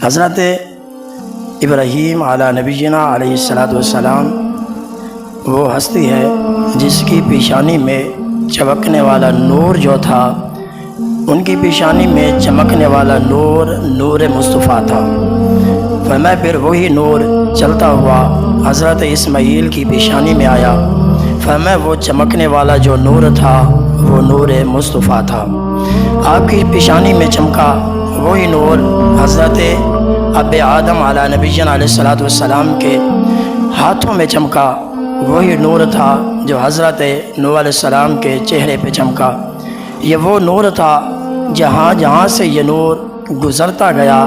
حضرت ابراہیم علی نبینا علیہ الصلوۃ والسلام وہ ہستی ہے جس کی پیشانی میں چمکنے والا نور جو تھا، ان کی پیشانی میں چمکنے والا نور نور مصطفیٰ تھا۔ فرمایا پھر وہی نور چلتا ہوا حضرت اسماعیل کی پیشانی میں آیا۔ فرمایا وہ چمکنے والا جو نور تھا وہ نور مصطفیٰ تھا۔ آپ کی پیشانی میں چمکا وہی نور حضرت اب آدم علی نبینا علیہ الصلوۃ والسلام کے ہاتھوں میں چمکا، وہی نور تھا جو حضرت نوح علیہ السلام کے چہرے پہ چمکا۔ یہ وہ نور تھا جہاں جہاں سے یہ نور گزرتا گیا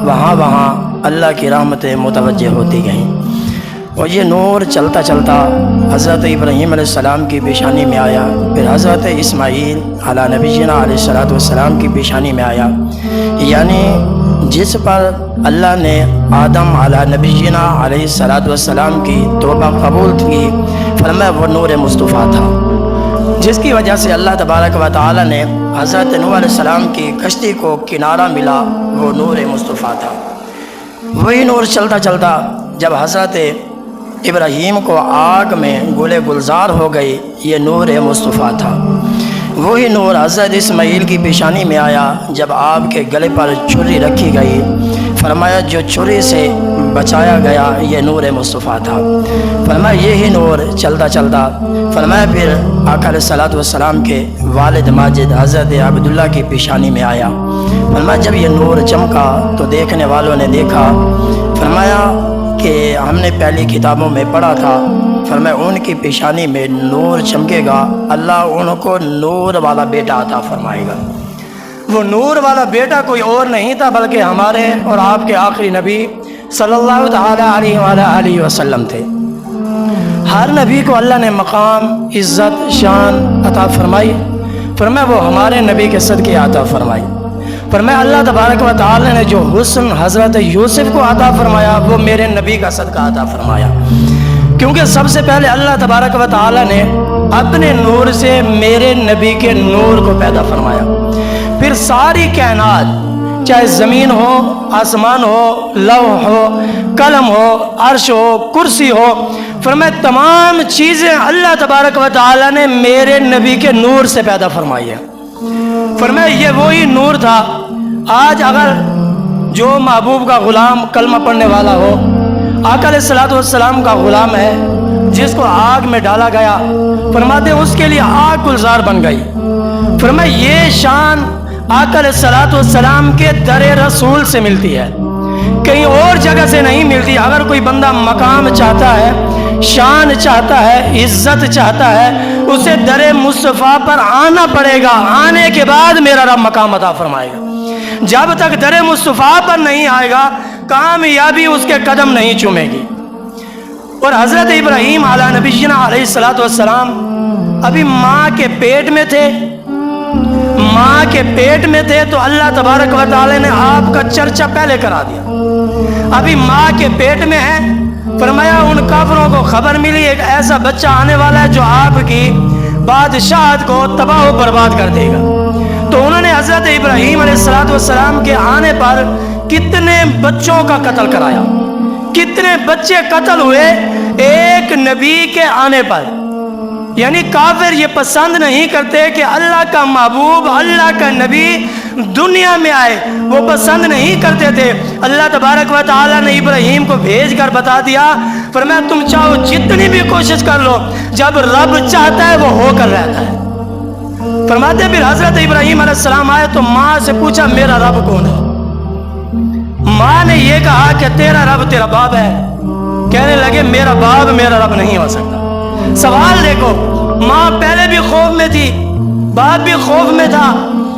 وہاں وہاں اللہ کی رحمتیں متوجہ ہوتی گئیں، اور یہ نور چلتا چلتا حضرت ابراہیم علیہ السلام کی پیشانی میں آیا، پھر حضرت اسماعیل علی نبینا علیہ الصلوۃ والسلام کی پیشانی میں آیا۔ یعنی جس پر اللہ نے آدم علی نبینا علیہ الصلوۃ والسلام کی توبہ قبول کی، فرمایا وہ نور مصطفیٰ تھا، جس کی وجہ سے اللہ تبارک و تعالی نے حضرت نوح علیہ السلام کی کشتی کو کنارہ ملا، وہ نور مصطفیٰ تھا۔ وہی نور چلتا چلتا جب حضرت ابراہیم کو آگ میں گلے گلزار ہو گئی، یہ نور مصطفیٰ تھا۔ وہی نور حضرت اسماعیل کی پیشانی میں آیا جب آپ کے گلے پر چھری رکھی گئی، فرمایا جو چھری سے بچایا گیا یہ نور مصطفیٰ تھا۔ فرمایا یہی نور چلتا چلتا فرمایا پھر آقا علیہ الصلوۃ والسلام کے والد ماجد حضرت عبداللہ کی پیشانی میں آیا۔ فرمایا جب یہ نور چمکا تو دیکھنے والوں نے دیکھا، فرمایا کہ ہم نے پہلی کتابوں میں پڑھا تھا، فرمایا ان کی پیشانی میں نور چمکے گا، اللہ ان کو نور والا بیٹا عطا فرمائے گا۔ وہ نور والا بیٹا کوئی اور نہیں تھا بلکہ ہمارے اور آپ کے آخری نبی صلی اللہ تعالیٰ علیہ وآلہ وسلم تھے۔ ہر نبی کو اللہ نے مقام، عزت، شان عطا فرمائی، فرمایا وہ ہمارے نبی کے صدقے عطا فرمائی۔ فرمایا اللہ تبارک و تعالی نے جو حسن حضرت یوسف کو عطا فرمایا وہ میرے نبی کا صدقہ عطا فرمایا، کیونکہ سب سے پہلے اللہ تبارک و تعالی نے اپنے نور سے میرے نبی کے نور کو پیدا فرمایا، پھر ساری کائنات چاہے زمین ہو، آسمان ہو، لوح ہو، قلم ہو، عرش ہو، کرسی ہو، فرمایا تمام چیزیں اللہ تبارک و تعالی نے میرے نبی کے نور سے پیدا فرمائی ہے۔ فرمایا یہ وہی نور تھا، آج اگر جو محبوب کا غلام کلمہ پڑھنے والا ہو، آقا علیہ الصلوۃ والسلام کا غلام ہے جس کو آگ میں ڈالا گیا، فرماتے ہیں اس کے لیے آگ گلزار بن گئی۔ فرمایا یہ شان آقا علیہ الصلوۃ والسلام کے در رسول سے ملتی ہے، کہیں اور جگہ سے نہیں ملتی۔ اگر کوئی بندہ مقام چاہتا ہے، شان چاہتا ہے، عزت چاہتا ہے، اسے در مصطفیٰ پر آنا پڑے گا، آنے کے بعد میرا رب مقام عطا فرمائے گا۔ جب تک در مصطفیٰ پر نہیں آئے گا کامیابی اس کے قدم نہیں چومے گی۔ اور حضرت ابراہیم علی نبینا علیہ الصلوۃ والسلام ابھی ماں کے پیٹ میں تھے، ماں کے پیٹ میں تھے تو اللہ تبارک و تعالی نے آپ کا چرچا پہلے کرا دیا۔ ابھی ماں کے پیٹ میں ہے، فرمایا ان کافروں کو خبر ملی ایک ایسا بچہ آنے والا ہے جو آپ کی بادشاہت کو تباہ و برباد کر دے گا، تو انہوں نے حضرت ابراہیم علیہ الصلوۃ والسلام کے آنے پر کتنے بچوں کا قتل کرایا، کتنے بچے قتل ہوئے ایک نبی کے آنے پر۔ یعنی کافر یہ پسند نہیں کرتے کہ اللہ کا محبوب، اللہ کا نبی دنیا میں آئے، وہ پسند نہیں کرتے تھے۔ اللہ تبارک و تعالیٰ نے ابراہیم کو بھیج کر بتا دیا، فرمایا تم چاہو جتنی بھی کوشش کر لو، جب رب چاہتا ہے وہ ہو کر رہتا ہے۔ فرماتے پھر حضرت ابراہیم علیہ السلام آئے تو ماں سے پوچھا میرا رب کون ہے؟ ماں نے یہ کہا کہ تیرا رب تیرا باپ ہے۔ کہنے لگے میرا باپ میرا رب نہیں ہو سکتا۔ سوال دیکھو، ماں پہلے بھی خوف میں تھی، باپ بھی خوف میں تھا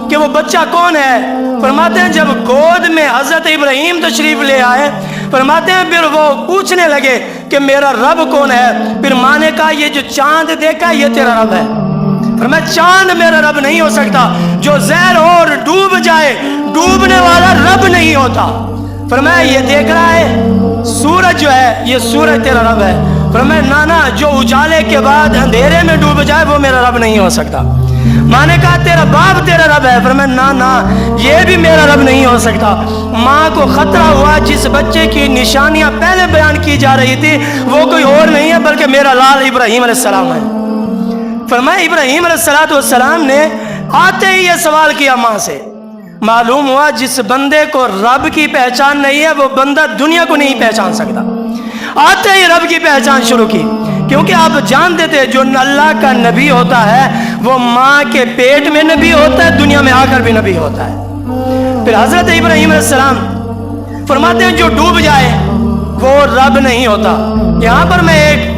کہ وہ بچہ کون ہے۔ فرماتے ہیں جب گود میں حضرت ابراہیم تشریف لے آئے، فرماتے ہیں پھر وہ پوچھنے لگے کہ میرا رب کون ہے۔ پھر ماں نے کہا یہ جو چاند دیکھا یہ تیرا رب ہے۔ فرمایا چاند میرا رب نہیں ہو سکتا، جو زہر ہو اور ڈوب جائے، ڈوبنے والا رب نہیں ہوتا۔ فرمایا یہ دیکھ رہا ہے سورج جو ہے یہ سورج تیرا رب ہے۔ فرمایا نانا جو اجالے کے بعد اندھیرے میں ڈوب جائے وہ میرا رب نہیں ہو سکتا۔ ماں نے کہا تیرا باپ تیرا رب ہے؟ فرمایا نا یہ بھی میرا رب نہیں ہو سکتا۔ ماں کو خطرہ ہوا، جس بچے کی نشانیاں پہلے بیان کی جا رہی تھی وہ کوئی اور نہیں ہے بلکہ میرا لال ابراہیم علیہ السلام ہے۔ فرمایا ابراہیم علیہ السلام نے آتے ہی یہ سوال کیا ماں سے۔ معلوم ہوا جس بندے کو رب کی پہچان نہیں ہے وہ بندہ دنیا کو نہیں پہچان سکتا۔ آتے ہی رب کی پہچان شروع کی، کیونکہ آپ جانتے تھے جو اللہ کا نبی ہوتا ہے وہ ماں کے پیٹ میں نبی ہوتا ہے، دنیا میں آ کر بھی نبی ہوتا ہے۔ پھر حضرت ابراہیم علیہ السلام فرماتے ہیں جو ڈوب جائے وہ رب نہیں ہوتا۔ یہاں پر میں ایک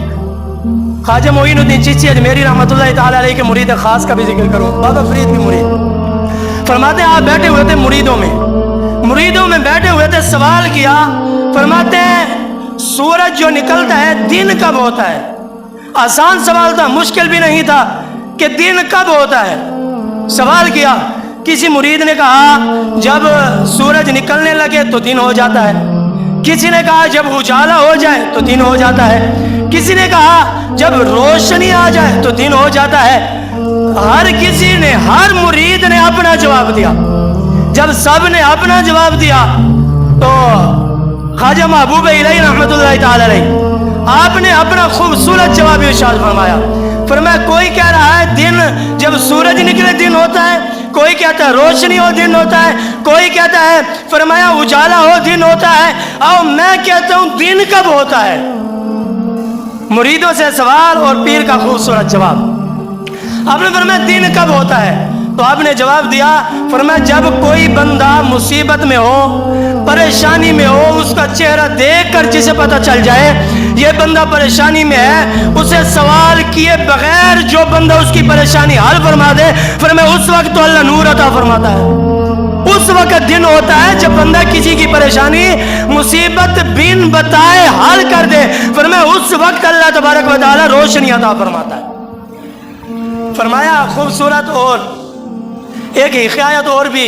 خواجہ معین الدین چشتی اجمیری رحمۃ اللہ تعالیٰ علیہ کے مرید خاص کا بھی ذکر کروں، بابا فرید کی مرید۔ فرماتے ہیں آپ بیٹھے ہوئے تھے مریدوں میں بیٹھے ہوئے تھے، سوال کیا، فرماتے ہیں سورج جو نکلتا ہے دن کب ہوتا ہے؟ آسان سوال تھا، مشکل بھی نہیں تھا کہ دن کب ہوتا ہے۔ سوال کیا، کسی مرید نے کہا جب سورج نکلنے لگے تو دن ہو جاتا ہے، کسی نے کہا جب اجالا ہو جائے تو دن ہو جاتا ہے، کسی نے کہا جب روشنی آ جائے تو دن ہو جاتا ہے۔ ہر مرید نے اپنا جواب دیا۔ جب سب نے اپنا جواب دیا تو خواجہ محبوب الہی رحمۃ اللہ تعالی علیہ آپ نے اپنا خوبصورت جواب ارشاد فرمایا۔ فرمایا کوئی کہہ رہا ہے دن جب سورج نکلے دن ہوتا ہے، کوئی کہتا ہے روشنی ہو دن ہوتا ہے، کوئی کہتا ہے فرمایا اجالا ہو دن ہوتا ہے، اور میں کہتا ہوں دن کب ہوتا ہے؟ مریدوں سے سوال اور پیر کا خوبصورت جواب۔ آپ نے فرمایا دن کب ہوتا ہے؟ تو آپ نے جواب دیا، فرمایا جب کوئی بندہ مصیبت میں ہو، پریشانی میں ہو، اس کا چہرہ دیکھ کر جسے پتہ چل جائے یہ بندہ پریشانی میں ہے، اسے سوال کیے بغیر جو بندہ اس کی پریشانی حل فرما دے، فرمایا اس وقت تو اللہ نور عطا فرماتا ہے۔ اس وقت دن ہوتا ہے جب بندہ کسی کی پریشانی مصیبت بن بتائے حل کر دے، فرمایا اس وقت اللہ تبارک و تعالی روشنی عطا فرماتا ہے۔ فرمایا خوبصورت اور ایک حکایت اور بھی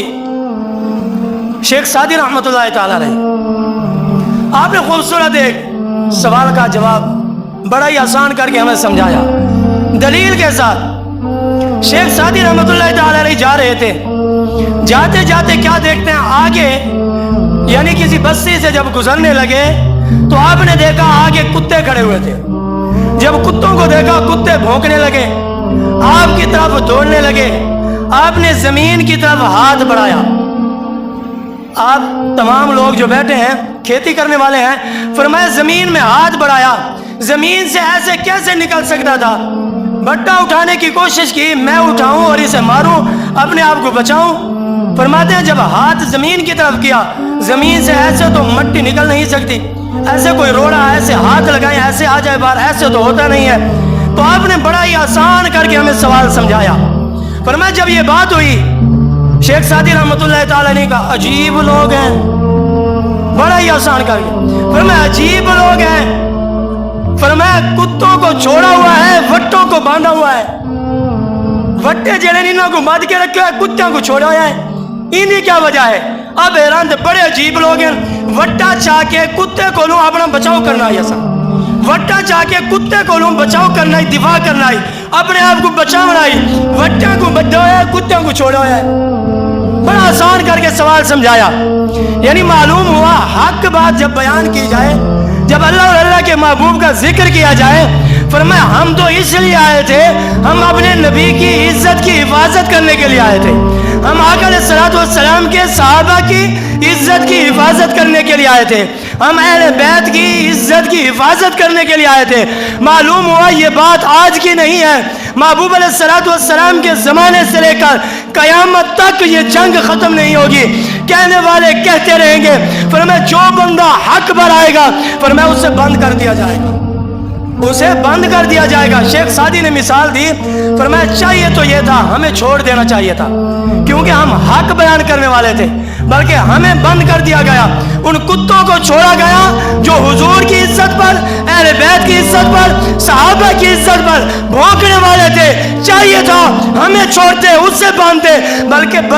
شیخ سعدی رحمۃ اللہ تعالی علیہ آپ نے خوبصورت ایک سوال کا جواب بڑا ہی آسان کر کے ہمیں سمجھایا دلیل کے ساتھ۔ شیخ سعدی رحمۃ اللہ تعالی علیہ جا رہے تھے، جاتے جاتے کیا دیکھتے ہیں آگے، یعنی کسی بستی سے جب گزرنے لگے تو آپ نے دیکھا آگے کتے کھڑے ہوئے تھے۔ جب کتوں کو دیکھا کتے بھونکنے لگے، آپ کی طرف دوڑنے لگے۔ آپ نے زمین کی طرف ہاتھ بڑھایا۔ آپ تمام لوگ جو بیٹھے ہیں کھیتی کرنے والے ہیں، فرمایا زمین میں ہاتھ بڑھایا، زمین سے ایسے کیسے نکل سکتا تھا؟ بٹا اٹھانے کی کوشش کی، میں اٹھاؤں اور اسے ماروں، اپنے آپ کو بچاؤں۔ فرماتے ہیں جب ہاتھ زمین کی طرف کیا، زمین سے ایسے تو مٹی نکل نہیں سکتی، ایسے کوئی روڑا ایسے ہاتھ لگائیں ایسے آ جائے باہر، ایسے تو ہوتا نہیں ہے۔ تو آپ نے بڑا ہی آسان کر کے ہمیں سوال سمجھایا۔ فرمایا جب یہ بات ہوئی، شیخ سعدی رحمۃ اللہ تعالی نے کہا عجیب لوگ ہیں، بڑا ہی آسان کر کے فرمایا عجیب لوگ ہیں۔ فرمایا کتوں کو چھوڑا ہوا ہے، وٹوں کو باندھا ہوا ہے، وٹے جڑے انہوں کو باندھ کے رکھے ہوئے، کتوں کو چھوڑا ہوا ہے، انہیں کیا وجہ ہے؟ اب حیران تھے، بڑے عجیب لوگ ہیں، وٹا چاہ کے کتے کو لوں اپنا بچاؤ کرنا ہے، ایسا وٹا چاہ کے کتے کو لوں بچاؤ کرنا ہے، دفاع کرنا ہے، اپنے آپ کو بچاؤنا ہے، وٹا کو بدھا ہوا ہے، کتوں کو چھوڑا ہوا ہے۔ بڑا آسان کر کے سوال سمجھایا۔ یعنی معلوم ہوا حق بات جب بیان کی جائے، جب اللہ اور اللہ کے محبوب کا ذکر کیا جائے، فرمایا ہم تو اس لیے آئے تھے، ہم اپنے نبی کی عزت کی حفاظت کرنے کے لیے آئے تھے، ہم آقا علیہ الصلوۃ والسلام کے صحابہ کی عزت کی حفاظت کرنے کے لیے آئے تھے، ہم اہل بیت کی عزت کی حفاظت کرنے کے لیے آئے تھے۔ معلوم ہوا یہ بات آج کی نہیں ہے، محبوب علیہ الصلوۃ والسلام کے زمانے سے لے کر قیامت تک یہ جنگ ختم نہیں ہوگی، کہنے والے کہتے رہیں گے۔ فرمایا جو بندہ حق پر آئے گا، فرمایا اسے بند کر دیا جائے گا، اسے بند کر دیا جائے گا۔ شیخ سعدی نے مثال دی، فرمایا چاہیے تو یہ تھا ہمیں چھوڑ دینا چاہیے تھا، کیونکہ ہم حق بیان کرنے والے تھے، بلکہ ہمیں بند کر دیا گیا، ان کتوں کو چھوڑا گیا جو حضور کی عزت پر، اہل بیت کی عزت پر، صحابہ کی عزت پر بھونکنے والے تھے۔ چاہیے تھا ہمیں چھوڑتے، اس سے باندھتے، بلکہ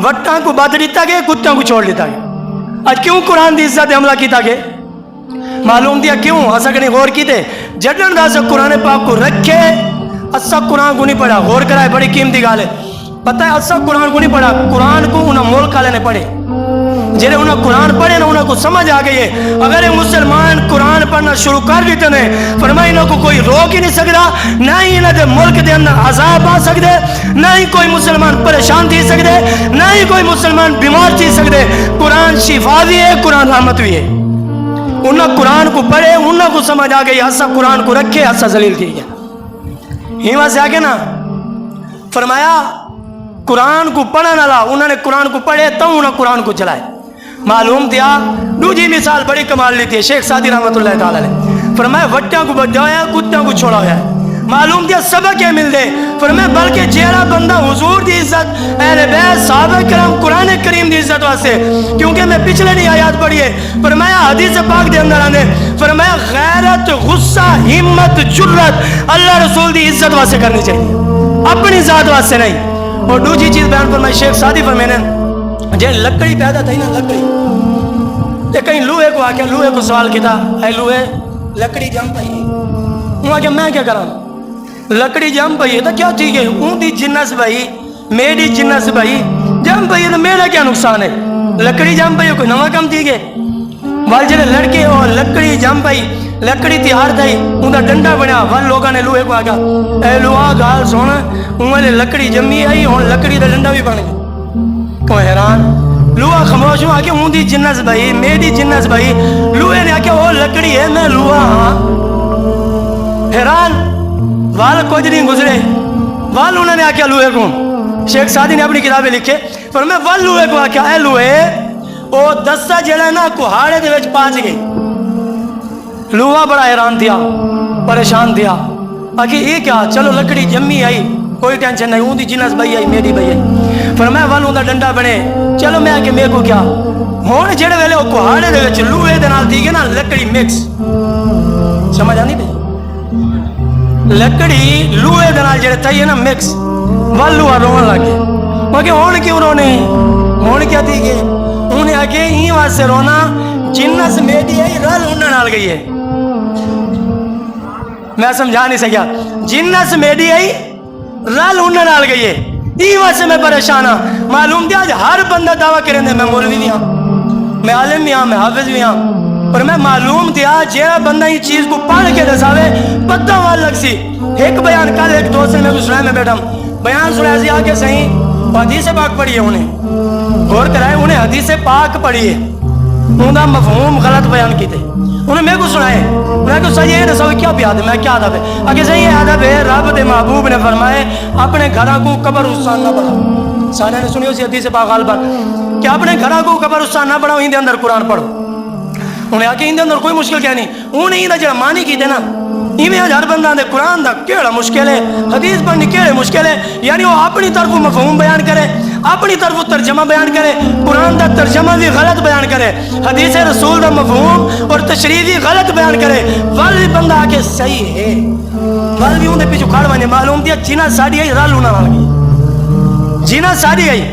وٹاں کو بند دیتا گیا، کتوں کو چھوڑ لیتا گیا۔ آج کیوں قرآن دی عزت حملہ کیتا گیا؟ معلوم دیا کیوں؟ اسا کنے غور کیتے جڈن دا قرآن پاک کو رکھے اسا قرآن کو نہیں پڑھا. غور کرائے, بڑی قیمتی گال ہے. پتہ ہے اسا قرآن کو نہیں پڑھا, قرآن کو انہوں ملک والے نے پڑھے. جنہیں انہوں قرآن پڑھے نا انہوں کو سمجھ آ گئی ہے اگر مسلمان قرآن پڑھنا شروع کر دیتے ہیں فرمایا انہوں کو کوئی روک ہی نہیں سکتا, نہ ہی انہوں دے ملک دے اندر عذاب آ سکتے, نہ ہی کوئی مسلمان پریشان تھی سکتے, نہ ہی کوئی مسلمان بیمار تھی سکتے. قرآن شفا بھی ہے, قرآن رحمت بھی ہے. انہوں قرآن کو پڑھے, انہوں کو سمجھ آ گئی اسا قرآن کو رکھے, اسا ذلیل تھی گیا. ہی وہاں سے آگے نا فرمایا قرآن کو پڑھنے والا انہوں نے قرآن کو پڑھے تو انہوں نے قرآن کو چلائے. معلوم دیا دوجی مثال بڑی کمال لیتی ہے شیخ سعدی رحمت اللہ تعالی نے. فرمایا وٹیاں کو بچا ہوا ہے, کتوں کو چھوڑا ہوا ہے. معلوم دیا سبق کیا مل دے. فرمایا بلکہ جیڑا بندہ حضور دی عزت, اہل بیت, صحابہ کرام, قرآن کریم دی عزت واسطے, کیونکہ میں پچھلے نہیں آیات پڑھی ہے. فرمایا حدیث پاک دے اندر آنے فرمایا غیرت, غصہ, ہمت, جرت اللہ رسول دی عزت واسطے کرنی چاہیے, اپنی ذات واسطے نہیں. اور دوسری چیز بیان فرمائی شیخ سعدی فرمانے جے لکڑی پیدا تھی نا, لکڑی تے کہیں لوہے کو آکے لوہے کو سوال کیتا, اے لوہے لکڑی جم پئی, وہ آکے میں کیا کراں, لکڑی جم پئی تو کیا ٹھیک ہے, اون دی جنس بھائی, میری جنس بھائی جم پئی تو میرا کیا نقصان ہے. لکڑی جم پئی کوئی نواں کم ٹھیک ہے. وال جڑے لڑکے اور لکڑی جم پئی, لکڑی تیار تھی, اوندا ڈنڈا بنیا, ول لوگاں نے لوہے کو آکا اے لوہا گال سن, اون لکڑی جمی آئی, ہن لکڑی دا ڈنڈا بھی بن گیا. کو حیران لوہا خاموش ہوا کہ اون دی جنس بھائی, میری جنس بھائی. لوہے نے آکھیا وہ لکڑی ہے, میں لوہا ہاں. حیران وال کچھ نہیں گزرے, وال انہوں نے آکھیا لوہے کو. شیخ سعدی نے اپنی کتابیں لکھے پر میں ول لوہے کو آکھیا اے لوہے او دستا جڑا نا کوہاڑے دے وچ پانچ گئی. لوہا بڑا حیران تھیا, پریشان تھیا, آکھے یہ کیا, چلو لکڑی جمی آئی, کوئی ٹینشن نہیں, اون دی جنس بھائی آئی, میری بھائی آئی. فرمایا ول اون دا ڈنڈا بنے, چلو میں آکے میرے کو کیا. ہن جڑے ویلے او کوہاڑے دے وچ لوہے دے نال دی گئے نا لکڑی مکس, سمجھ آندی پئی, لکڑی لوہے دے نال جڑے تھی نا مکس, ول لوہا رون لگ گیا. میں کہ ہن کیوں رونے, ہن کیا تھی گئے. انہیں آکے ہی واسطے رونا جنس میری آئی رل انہاں نال گئی ہے. میں سمجھا نہیں سکیا, جنس میری آئی رل انہاں نال گئی ہے, یہ واسطے میں پریشان ہاں. معلوم دیا آج ہر بندہ دعویٰ کریں دے میں مولوی بھی ہاں, میں عالم بھی ہاں, میں حافظ بھی ہاں, پر میں معلوم دیا جیڑا بندہ یہ چیز کو پڑھ کے دساوے پتہ وال لگ سی. ایک بیان کل ایک دوست نے میں سنایا, میں بیٹھا بیان سنایا سی آگے صحیح حدیث پاک پڑھی ہے, انہیں غور کرائے, انہیں حدیث پاک پڑھی ہے, انہوں دا مفہوم غلط بیان کیتے, انہیں میرے کو سنائے, انہیں کو صحیح ہے نسو کیا پیاد ہے, میں کیا عدب ہے, آگے صحیح ہے عدب ہے. رب دے محبوب نے فرمائے اپنے گھرہ کو قبرستان نہ بڑھاؤ. سارے نے سنی اسی حدیث پاک غالبا کہ اپنے گھرہ کو قبرستان نہ بڑھاؤ, ہندے اندر قرآن پڑھو. انہیں آکے ہندے اندر کوئی مشکل کیا نہیں, انہیں ہی دا جڑا مانی کیتے نا ایویں ہر بندہ دے قرآن دا کیڑا مشکل ہے, حدیث پڑھنی کیڑے مشکل ہے. یعنی وہ اپنی طرف مفہوم بیان کرے, اپنی طرف ترجمہ بیان کرے, قرآن دا ترجمہ بھی غلط بیان کرے, حدیث رسول دا مفہوم اور تشریح بھی غلط بیان کرے, ول بھی بندہ آکے صحیح ہے, ول بھی اندے پیچھو کھڑ بانے. معلوم دیا جنہ ساڑی آئی رل انہاں نال گئی, جنہ ساڑی آئی.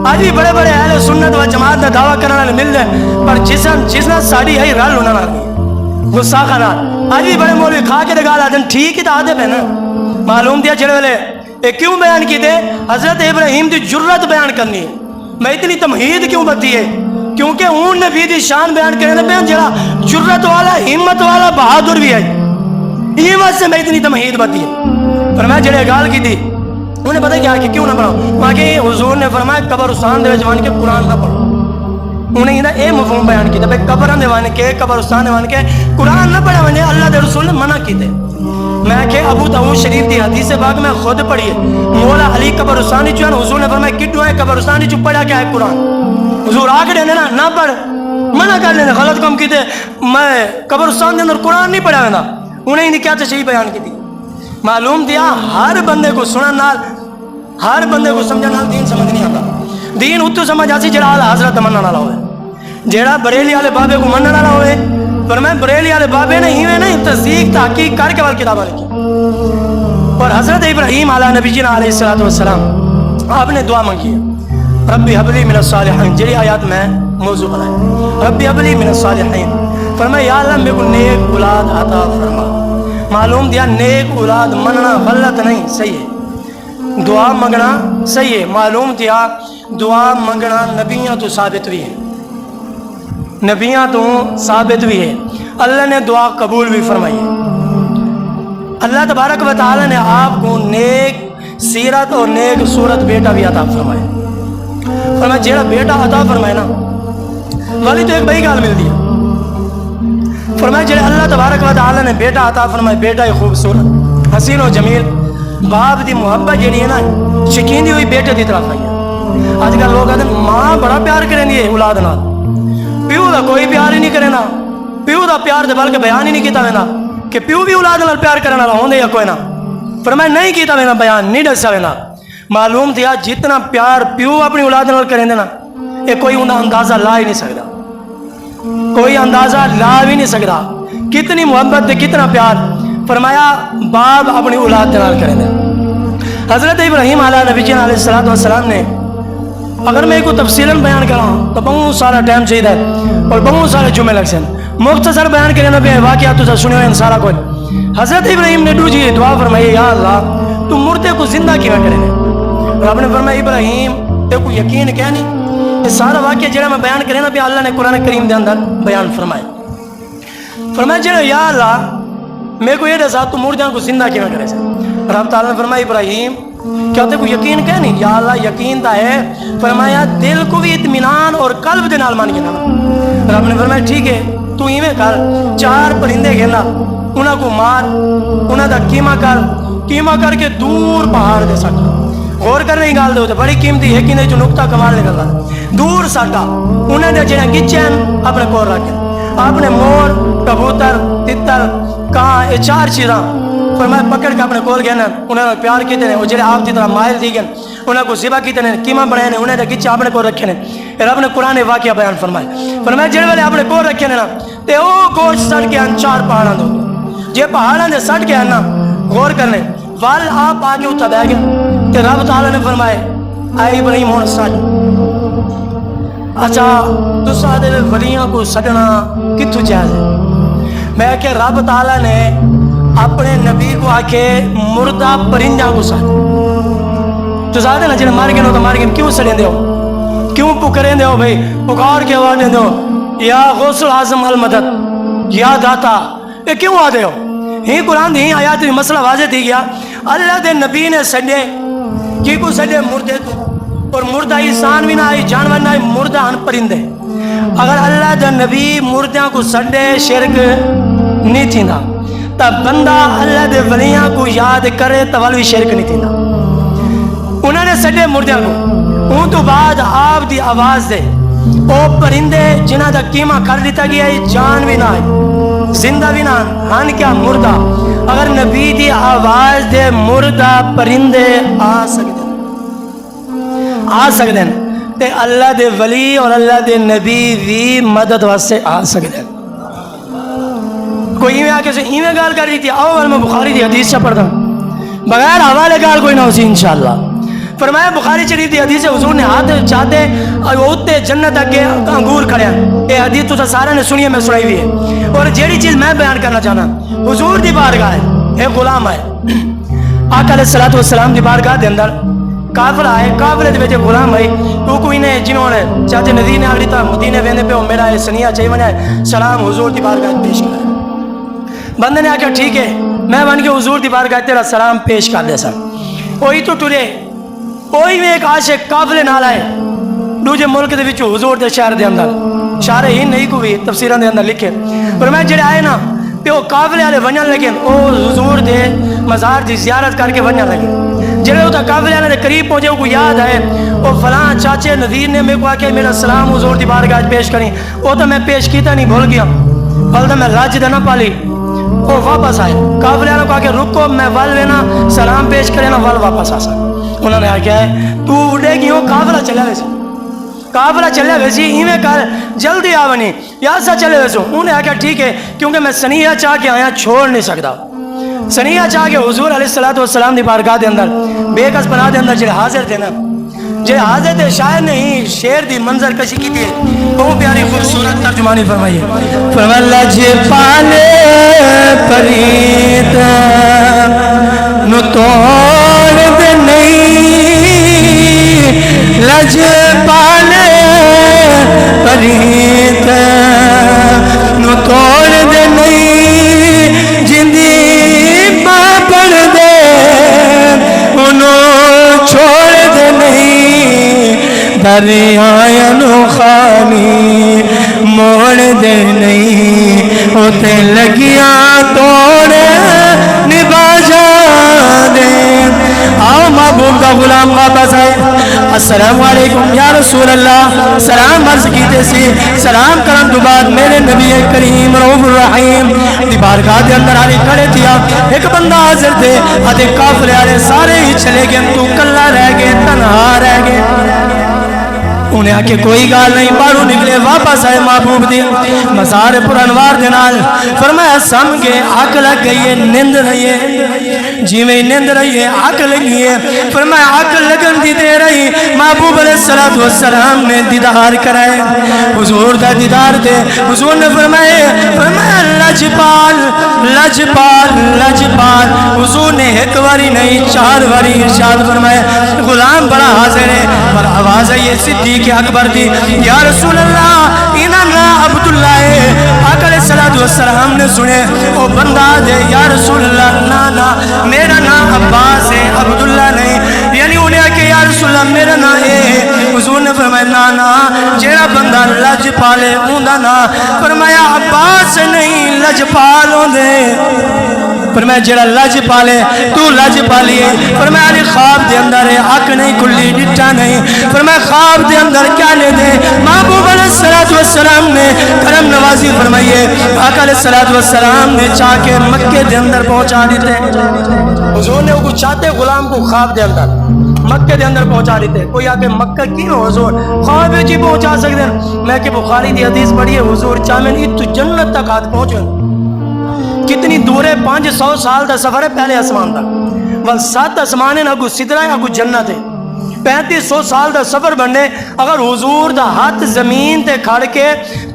آج بھی بڑے بڑے اہل سنت و جماعت دا دعویٰ کرنے والے مل رہے, پر جسنا ساڑی آئی رل انہاں نال گئی, گساخہ نال. آج بھی بڑے مولوی کھا کے دکھا لاتے ہیں, ٹھیک ہی تو آدھے پہ نا. معلوم دیا چڑے والے ایک کیوں بیان کی دے, حضرت ابراہیم دی جرت بیان کرنی ہے. میں اتنی تمہید کیوں بتی ہے, کیونکہ اون نبی دی شان بیان کرنے دے بیان جڑا جرت والا, ہمت والا, بہادر بھی ہے. یہ واسطے میں اتنی تمہید بتی ہے. پر میں جڑے گال کی تھی انہیں پتہ کیا کہ کیوں نہ پڑھاؤ, وہاں کہ حضور نے فرمایا قبرستان دے جوان کے قرآن نہ پڑھو. انہیں یہ مفہوم بیان کیتا بھئی قبران دے وانے کے, قبرستان دے وانے کے قرآن نہ پڑھا وانے, اللہ دے رسول نے منع کیتے. میں کہ ابو داؤد شریف دی حدیث پاک میں خود پڑھی ہے, مولا علی قبرستانی جو ہے حضور نے فرمایا کٹو ہے قبرستانی جو پڑھا کیا ہے قرآن. حضور آگے دینے نہ پڑھ, منع کر لینے, غلط کم کیتے. میں قبرستان دے اندر قرآن نہیں پڑھا ہونا, انہیں ہی کیا تشریح بیان کی تھی. معلوم دیا ہر بندے کو سنن نال, ہر بندے کو سمجھن نال دین سمجھ نہیں آتا. دین اتو سمجھ آسی جڑا حضرت منن والا ہوئے, جڑا بریلی والے بابے کو منن والا ہوئے. پر میں بریلی والے بابے نے ہی نہیں تصدیق تحقیق کر کے وال کتابیں لکھی. اور حضرت ابراہیم علیہ نبینا علیہ السلام آپ نے دعا مانگی ہے, ربی حبلی من الصالحین, جڑی آیات میں موضوع بنائے, ربی حبلی من الصالحین. فرمایا یا اللہ میرے کو نیک اولاد عطا فرما. معلوم دیا نیک اولاد مننا غلط نہیں، صحیح ہے، دعا منگنا صحیح ہے، معلوم دیا دعا منگنا نبیاں تو ثابت بھی ہے، نبیاں تو ثابت بھی ہے، اللہ نے دعا قبول بھی فرمائی ہے۔ اللہ تبارک و تعالی نے آپ کو نیک سیرت اور نیک صورت بیٹا بھی عطا فرمائے، فرمایا جیڑا بیٹا عطا فرمائے نا والی تو ایک بڑی گال ملتی ہے، فرمایا جیڑا اللہ تبارک و تعالی نے بیٹا عطا فرمائے، بیٹا خوبصورت حسین و جمیل، باپ دی محبت جیڑی ہے نا شکیندی ہوئی بیٹے دی طرف آئی ہے۔ آج کل لوگ کہتے ہیں ماں بڑا پیار کریں دی اولاد نال، پیو دا کوئی پیار ہی نہیں کرے نا، پیو دا پیار دے بلکہ بیان ہی نہیں کیتا وینا کہ پیو بھی اولاد نال پیار کرنے والا ہوندے یا کوئی نہ، فرمایا نہیں کیتا وینا، بیان نہیں دسیا وینا۔ معلوم تھیا جتنا پیار پیو اپنی اولاد نال کریں دے نا یہ کوئی انہاں اندازہ لا ہی نہیں سکتا، کوئی اندازہ لا بھی نہیں سکتا کتنی محبت دے کتنا پیار فرمایا باپ اپنی اولاد دے نال کریں دے۔ حضرت ابراہیم علیہ نبی جان علیہ السلام نے اگر میں کو تفصیلاً بیان کرا تو بہت سارا ٹائم چاہیے اور بہت سارے جمعے لگ سن، مختصر بیان کرنے نبی واقعات تو سنے ہوئے سارا کچھ۔ حضرت ابراہیم نے دو جی دعا فرمائی یا اللہ تو مردے کو زندہ کیوں کرے دے، اور آپ نے فرمایا ابراہیم تے کو یقین کیا نہیں، یہ سارا واقعہ جڑا میں بیان کرے نبی اللہ نے قرآن کریم دے اندر بیان فرمایا جڑا یا اللہ میں کو یہ دسا تو مردیاں کو زندہ کیوں کرے سے، رب تعالیٰ نے فرمایا ابراہیم کیا تے کو یقین کیا نہیں، یا اللہ یقین تا ہے، فرمایا دل کو بھی اطمینان اور قلب دے نال مان کے نا، رب نے فرمایا ٹھیک ہے تو ایویں کر 4 پرندے گھنا انہاں کو مار، انہاں دا قیمہ کر کے دور پہاڑ دے سٹا، غور کرنے کی گل دے بڑی قیمتی ہے کہ جو نقطہ کمال نکلتا دور سٹا، انہاں نے جڑے گچن اپنے کول رکھے، اپنے مور کبوتر تتر کاں یہ 4 چیزاں فرمایا پکڑ کے اپنے کول گئے نا، انہوں نے پیار کیتے ہیں، وہ جڑے آپ کی طرح مائل دی گئے انہوں کو ذبح کیتے ہیں، قیمہ بنائے ہیں، انہوں نے گچا اپنے کول رکھے ہیں، رب نے قرآن واقعہ بیان فرمایا جڑے والے اپنے کول رکھے ہیں نا تے او گوشت سٹ کے 4 پہاڑاں دو جے پہاڑاں دے سٹ کے نا غور کرنے وال آپ آگے اتھا بہ گئے تے رب تعالیٰ نے فرمائے اے ابراہیم ہون سٹ، اچھا تساں دے ولیاں کو سٹنا کتھوں جائز ہے؟ میں کہ رب تعالیٰ نے اپنے نبی کو آکے مردہ پرندہ کو سٹ، تو زیادہ نا جنہیں مار گئے تو مار گئے کیوں سڑیں دے ہو، کیوں پکریں دے ہو بھئی پکار کے آواز دے ہو یا غوث العظم المدد یا داتا یہ کیوں آدھے ہو؟ ہی قرآن دی آیات بھی مسئلہ واضح تھی گیا، اللہ دے نبی نے سڑے کی کو سڑے مردے تو، اور مردہ انسان بھی نہ آئی جانور نہ آئی مردہ ان پرندے، اگر اللہ دے نبی مردیاں کو سڑے شرک نہیں تھی نا تب بندہ اللہ دے ولیاں کو یاد کرے تولوی شرک نہیں تھی نا، انہوں نے سڑے مردیاں کو ان تو بعد آپ دی آواز دے او پرندے جنہ دا قیمہ کر لیتا گیا جان بھی نہ آئی زندہ بھی نہ ہن کیا مردہ، اگر نبی دی آواز دے مردہ پرندے آ سکتے ہیں تے اللہ دے ولی اور اللہ دے نبی بھی مدد واسطے آ سکتے ہیں۔ کوئی ایویں آکے سے ایویں گال کر رہی تھی، آؤ میں بخاری دی حدیث سے پڑھتا ہوں بغیر حوالے گال کوئی نہ ہو سی انشاءاللہ۔ فرمایا بخاری شریف دی حدیث حضور نے ہاتھ چاہتے اوتے جنت اگے انگور کھڑے ہیں، یہ حدیث تو سارے نے سنی ہے میں سنائی بھی ہے، اور جیڑی چیز میں بیان کرنا چاہنا حضور دی بارگاہ ہے ایک غلام ہے آقا علیہ الصلوۃ والسلام دی بارگاہ دے اندر کافر آئے، کافرے دے وچ غلام ہے تو کوئی نے جنہوں نے چاچے ندی نے اگلی تا مدینے ویندے پہ میرا یہ سنیا چاہیے بنا سلام حضور دی بارگاہ پیش کر، بندے نے آکھا ٹھیک ہے میں بن کے حضور دی بارگاہ تیرا سلام پیش کر دے سا، وہی تو ٹرے کوئی بھی ایک عاشق قافلے نال آئے دوجے ملک دے وچوں حضور دے شہر دے اندر، شہر ہی نہیں کو بھی تفسیراں دے اندر لکھے، پر میں جڑے آئے نا تے او قافلے والے ونجن لگے او حضور دے مزار دی زیارت کر کے ونجن لگے، جڑے او قافلے والے دے قریب پہنچے کو یاد ہے او فلاں چاچے نذیر نے میرے کو آکھیا میرا سلام حضور دی بارگاہ پیش کریں، او تو میں پیش کیتا نہیں بھول گیا، بلدا میں لاج دے نہ پالی، او واپس آئے قافلے والوں کو آکے رکو میں ول لینا سلام پیش کرے نا ول واپس آ سکتا، انہوں نے آکھیا ہے تو اڑے گی ہو قافلہ چلے ویسی، قافلہ چلے ویسی ایویں کر جلدی آونی یا سا چلے ویسو، انہوں نے آکھیا ٹھیک ہے کیونکہ میں سنیہ چاہ کے آیا چھوڑ نہیں سکتا، سنیہ چاہ کے حضور علیہ الصلوۃ والسلام دی بارگاہ دے اندر بے کس پناہ دے اندر جڑے حاضر تھے نا جے حضرت شاعر نے ہی شعر دی منظر کشی کی ہے بہت پیاری خوبصورت ترجمانی فرمائیے. فرمایا لج پالے پریت نو توڑ دے نہیں، لج پالے پریت نو توڑ دے نہیں، جندی ماں پڑھ دے انہوں چھوڑ دے نہیں، دریاں نو خانی موڑ دے نہیں، ہوتے لگیاں توڑ نبا جانے. آؤ محبوب کا غلام واپس آئے. السلام علیکم یا رسول اللہ، سلام عرض کیتے سی، سلام کرن تو بعد میرے نبی کریم رؤوف الرحیم دی بارگاہ دے اندر آلی کھڑے تھیا. ایک بندہ حاضر تھے، آدھے کافرے آلے سارے ہی چلے گئے، تو کلا رہ گئے، تنہا رہ گئے. انہیں آکے کوئی گال نہیں، باہروں نکلے واپس آئے محبوب دی مزار پر انوار دینال. فرمایا سمجھے آگ لگ گئی ہے، نند رہی ہے، جی میں نند رہی ہے، آگ لگی ہے. فرمایا آگ لگن دی دے رہی، محبوب علیہ السلام نے دیدار کرائے، حضور دا دیدار دے. حضور نے فرمایا لجپال لجپال لجپال. حضور نے ایک واری نہیں 4 واری ارشاد فرمایا. غلام بڑا حاضر ہے پر آواز ہے یہ صدیق اکبر دی. یا رسول اللہ انہاں نا عبداللہ ہے. آقا علیہ السلام نے سنے او بندہ دے یا رسول اللہ نا نا میرا نام عباس ہے عبداللہ نہیں. یعنی انہیں کہ یا رسول اللہ میرا نام ہے. حضور نے فرمایا نا نا جیڑا بندہ لج پالے اوندا نا. فرمایا عباس نہیں لج پال ہوندے. فرمایا جیڑا لج پالے تو لج پالیے. فرمایا علی خواب دے اندر ہے اک نہیں کھلی ڈٹا نہیں. فرمایا خواب دے اندر کیا لے دے. محبوب علیہ السلام نے کرم نوازی فرمائیے. آقا علیہ السلام نے چاہ کے مکے دے اندر پہنچا دیتے. حضور نے وہ چاہتے غلام کو خواب دے اندر مکے دے اندر پہنچا دیتے. کوئی آکے مکہ کی ہو حضور خواب جی پہنچا سکتے ہیں. میں کہ بخاری دی حدیث پڑھی ہے حضور چاہمیں تو جنت تک ہاتھ پہنچو. کتنی دور ہے 500 سال دا سفر ہے پہلے اسمان تک. ول 7 اسمان ہے اگو سدرا ہے اگو جنت ہے. 3500 سال دا سفر بننے اگر حضور دا ہاتھ زمین تے کھڑ کے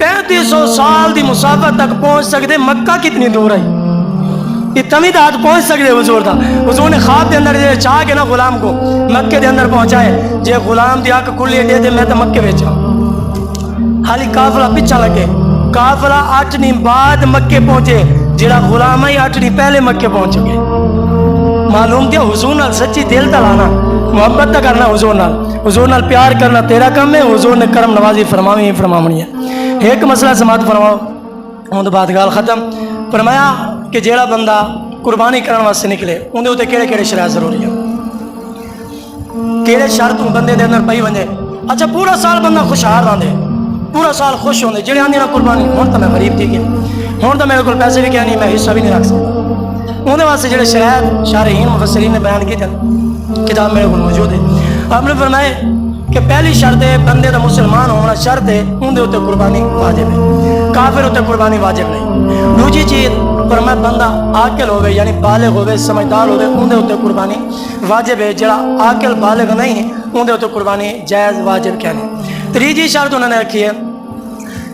3500 سال دی مسافت تک پہنچ سکتے. مکہ کتنی دور ہے اتنی دا ہاتھ پہنچ سکتے حضور دا. حضور نے خواب دے اندر چاہ کے نا غلام کو مکے دے اندر پہنچائے. جے غلام دی آنکھ کھلی دے دے میں تو مکے بیچا. حالی قافلہ پیچھا لگے. قافلہ 8 دن بعد مکے پہنچے. جڑا غلام ہی 8 دن پہلے مکے پہنچ گئے. معلوم کیا حضور نال سچی دل تلانا محبت نہ کرنا. حضور نال پیار کرنا تیرا کم ہے. حضور نے کرم نوازی فرماونی ہے. ایک مسئلہ سماعت فرماؤ ہوں تو بات گال ختم. فرمایا کہ جیڑا بندہ قربانی کرنے واسطے نکلے اندر اتنے کہڑے شرائط ضروری ہیں کہڑے شرط بندے دے اندر پئی ونجے. اچھا پورا سال بندہ خوشحال رہندے پورا سال خوش ہوندے. جڑے آندے نا قربانی ہوں تو میں غریب تھی گیا ہوں تو میرے کو پیسے بھی کیا نہیں میں حصہ بھی نہیں رکھ سکتا. اندر واسطے جڑے شرائط شارحین مفسرین نے بیان کی کتاب میرے کو موجود ہے. آپ نے فرمائے کہ پہلی شرط ہے بندے دا مسلمان ہونا شرط ہے اندر اتنے قربانی واجب ہے. کافر اتنے قربانی واجب نہیں. دوسری چیز فرمایا بندہ عاقل ہوئے یعنی بالغ ہوئے سمجھدار ہوئے اندر اتنے قربانی واجب ہے. جڑا عاقل بالغ نہیں ہے اندر اتنے قربانی جائز واجب کیا نہیں. تیسری شرط انہوں نے رکھی ہے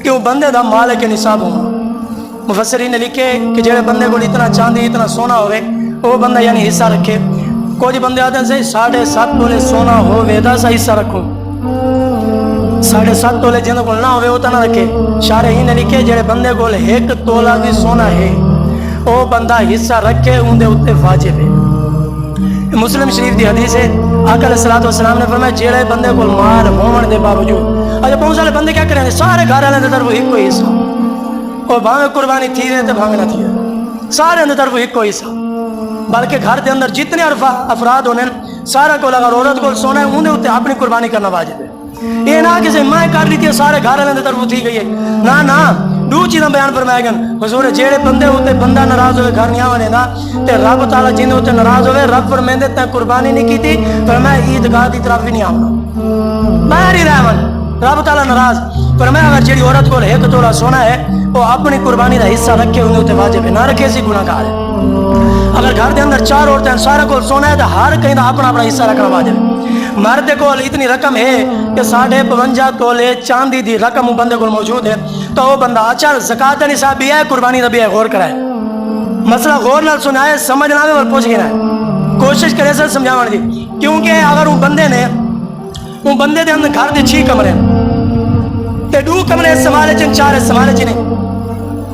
کہ وہ بندے دا مالک نصاب ہونا. مفسرین نے لکھے کہ جڑے بندے کو اتنا چاندی اتنا سونا ہوئے وہ بندہ یعنی حصہ رکھے. کچھ بندے آتے ہیں 7.5 تولے سونا ہوئے دا سا حصہ رکھو. 7.5 تولے جن کو نہ ہوئے وہ تو نہ رکھے. شارحین نے لکھے جڑے بندے کو 1 تولہ بھی سونا ہے وہ بندہ حصہ رکھے اندے اتنے واجب ہے. مسلم شریف دی حدیث ہے آقا علیہ السلام نے فرمایا جڑے بندے کو مال ہون دے باوجود اچھا بہت سارے بندے کیا کریں سارے گھر والے دے طرف ایک کوئی حصہ اور بھاویں قربانی تھی رہے تو بھاویں نہ تھی رہے سارے اندر طرف ایک کوئی حصہ. بلکہ گھر دے اندر جتنے افراد ہونے سارا کو اگر عورت کو سونا ہے انہیں اتنے اپنی قربانی کرنا واجب ہے. یہ نہ کہ میں کر لی تھی سارے گھر والے طرف تھی گئی ہے نہ. دو چیزاں بیان فرمائے گئے حضور جیڑے بندے ہوتے بندہ ناراض ہوئے گھر نہیں آنے دا تے رب تعالیٰ جن ہوتے ناراض ہوئے رب فرمیندے تے قربانی نہیں کی تھی فرمایا عیدگاہ دی طرف بھی نہیں آنا باہر ہی رہون رب تعالیٰ ناراض. فرمایا اگر جیڑی عورت کو 1 تولہ سونا ہے وہ اپنی قربانی دا حصہ رکھے انہیں اتنے واجب ہے نہ رکھے سی گناہ گار ہے. اگر گھر دے اندر 4 عورتیں سارا کو سونا ہے تو ہر کہیں دا اپنا حصہ رکھنا واجب ہے. مرد کو اتنی رقم ہے کہ 52.5 تولے چاندی دی رقم بندے کو موجود ہے، تو وہ بندہ اچھا زکات دا نصاب بھی ہے، قربانی دا بھی ہے، غور کرائے، مسئلہ غور نال سنائے، سمجھ نہ آئے اور پوچھ گنا ہے، کوشش کرے سر سمجھاون دی، کیونکہ اگر وہ بندے نے وہ بندے دے اندر گھر دے 6 کمرے تے 2 کمرے استعمال چن 4 استعمال چ نہیں،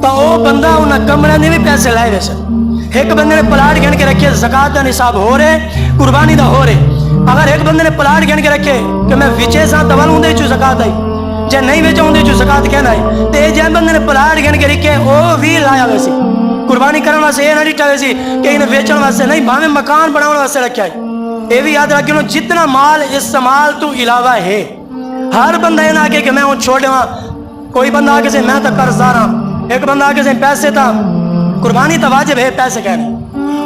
تو وہ بندہ انہاں کمرے دے بھی پیسے لائے ویسے، ایک بندے نے پلاٹ گن کے رکھے زکات دا نصاب ہو رہے، قربانی دا ہو رہے، اگر ایک بندے نے پلاٹ گن کے رکھے کہ میں وچے سا تول ہوں دے چو زکات آئی، جے نہیں وچے ہوں دے چو زکات کہنا ہے، تے جے بندے نے پلاٹ گن کے رکھے وہ بھی لایا ویسی قربانی کرنے واسطے، یہ نہ ڈٹا ویسی کہ انہیں بیچن واسطے نہیں، بھاویں مکان بنانے واسطے رکھا ہے، یہ بھی یاد رکھیں جتنا مال استعمال تو علاوہ ہے، ہر بندہ یہ نہ کہ میں ہوں چھوڑے ہاں، کوئی بندہ آگے سے میں تک قرض دار ہوں، ایک بندہ آگے سے پیسے تھا، قربانی تو واجب ہے، پیسے کہنے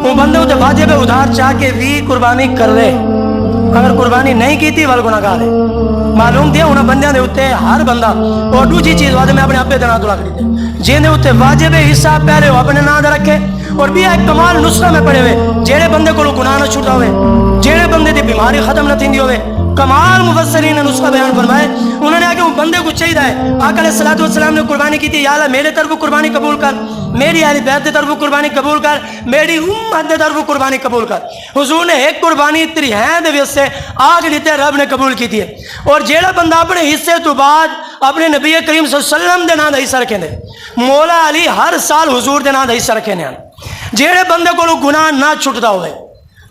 وہ بندے ہوتے واجب ہے ادھار چاہ کے بھی قربانی کر لے، اگر قربانی نہیں کی تھی ول گناہگار ہے، معلوم دیا انہاں بندیاں دے ہوتے ہر بندہ اور دوسری چیز واجب میں اپنے ابے دے نام تو رکھ دیتے جن دے ہوتے واجب ہے حصہ پہلے وہ اپنے نام دے رکھے، اور بھی ایک کمال نسخہ میں پڑے ہوئے جیڑے بندے کو گناہ نہ چھوٹا ہوئے، جیڑے بندے دی بیماری ختم نہ تھیندی ہوئے، کمال مفسرین نے نسخہ بیان فرمائے، انہوں نے کہا کہ وہ بندے کو چاہیے ہے، آقا علیہ الصلوۃ والسلام نے قربانی کی تھی، یا اللہ میرے طرف قربانی قبول کر، میری اہل بیت کی طرف قربانی قبول کر، میری امت کی طرف قربانی قبول کر، حضور نے ایک قربانی تیری ہیں دے وچ سے آگ لیتے رب نے قبول کی تھی، اور جیڑا بندہ اپنے حصے تو بعد اپنے نبی کریم صلی اللہ علیہ وسلم دے نام دا حصہ رکھیں دے، مولا علی ہر سال حضور دے نام دا حصہ رکھیں دے، جیڑے بندے کو گناہ نہ چھٹتا ہوئے،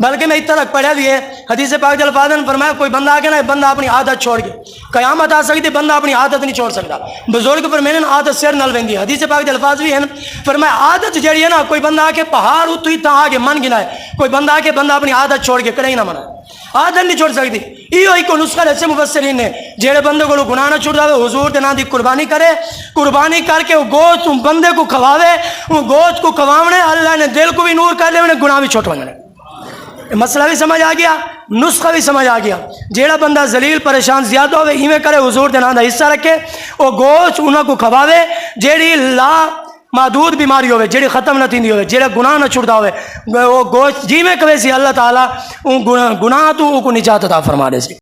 بلکہ میں اتنا تک پڑھا بھی ہے، حدیث پاک الفاظ نے فرمایا کوئی بندہ آ کے نا بندہ اپنی عادت چھوڑ کے قیامت آ سکتی، بندہ اپنی عادت نہیں چھوڑ سکتا، بزرگ فرمائے نا عادت سر نال ویندی ہے، حدیث پاک الفاظ بھی ہیں، فرمایا عادت جڑی ہے نا کوئی بندہ آ کے پہاڑ اتو ہی آ کے من گنا ہے، کوئی بندہ آ کے بندہ اپنی عادت چھوڑ کے کڑے ہی نہ منا، عادت نہیں چھوڑ سکتی، یہ ایک نسخہ ایسے مفسرین نے جڑے بندے کو گناہ نہ چھوڑ دے حضور کے نام دی قربانی کرے، قربانی کر کے وہ گوشت بندے کو کھواوے، وہ گوشت کو کھواونے اللہ نے دل کو بھی نور کر لے، انہیں گناہ بھی چھوٹ ونجنے، مسئلہ بھی سمجھ آ گیا، نسخہ بھی سمجھ آ گیا، جیڑا بندہ ذلیل پریشان زیادہ ہوئے ایویں کرے حضور دے نام دا حصہ رکھے، وہ گوشت انہاں کو کھواوے، جیڑی لا محدود بیماری ہوئے، جیڑی ختم نہ تھیندی ہوئے، جیڑا گناہ نہ چھڑتا ہوئے، وہ گوشت جی میں کوے سی اللہ تعالیٰ گناہ تو کو نجات عطا فرما دے سی۔